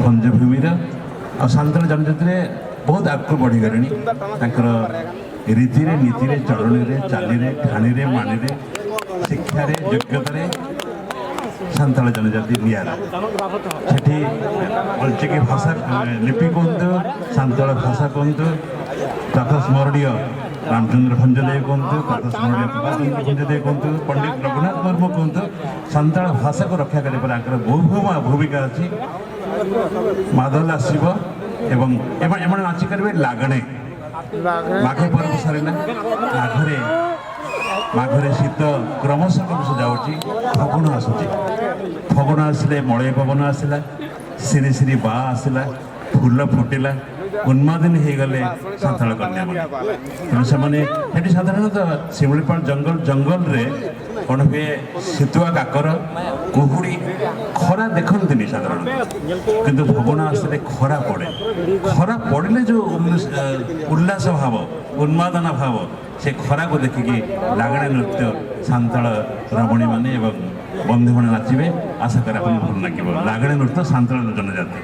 भंजभूमि सान्ताल जनजाति बहुत आगक बढ़ीगले रीति नीति चलन चाली ठाणी माणी शिक्षार योग्यतार सान्ताल जनजाति निरा सेठी अल्चिकी भाषा लिपि कहतु सान्ताल भाषा कहतु तथा स्मरणीय रामचंद्र भंजदेव कहतु तथा स्मरणीय प्रभाचंद्र भंजदेव कहतु पंडित रघुनाथ मुर्मू कहतु सान्ताल भाषा को रक्षा कर भूमिका अच्छी मादल आसब एवं एम नाचिक लागणे माघ पर्व सरला माघरे शीत क्रमश क्रमश जाऊँगी फगुण आसूची फगुण आसले मलय पवन आसला श्री श्री बा आसला फूल फुटिला उन्मादिनी हो गले सान्ताल कन्या मैंने से साधारणतः शिमिलीपाल जंगल जंगल रे कौन हुए शीतुआ काकर कुहुड़ी खरा देखती साधारण किंतु भगवान आसले खरा पड़े जो उल्लास भाव उन्मादना भाव से खरा को देखिकी लागणे नृत्य सान्ताल रमणी माने बंधु मैंने नाचे आशा कर भल लगे लागणे नृत्य सान्ताल जनजाति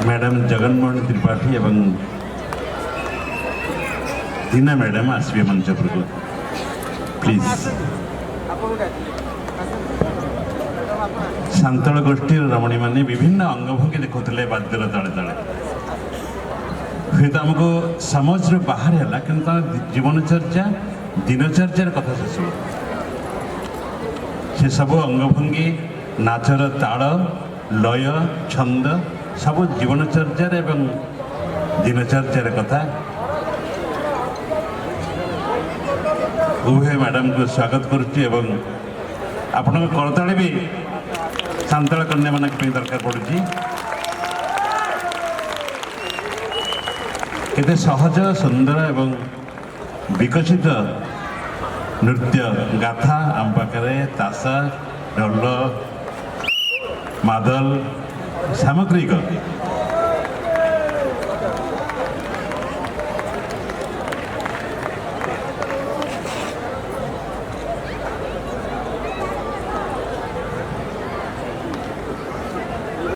मैडम जगनमोहन त्रिपाठी एवं दीना मैडम आसवे मंच पर प्लीज। सांतल गोष्ठी रमणी मैंने विभिन्न अंगभंगी देखुले बाद्यर तले तले हुए तो आमको समझ बाहर है कि जीवनचर्या दिनचर्यार कथा से सब अंगभंगी नाचर ताल लय छंद सब जीवनचर्यार एवं दिनचर्यार कथा उभय मैडम को स्वागत करुच्ची एवं आपण करताली भी सांतल कन्या मान दरकार पड़ुची। केते सहज सुंदर एवं विकसित नृत्य गाथा आम पाखे तासा ढोल मादल सामग्रिक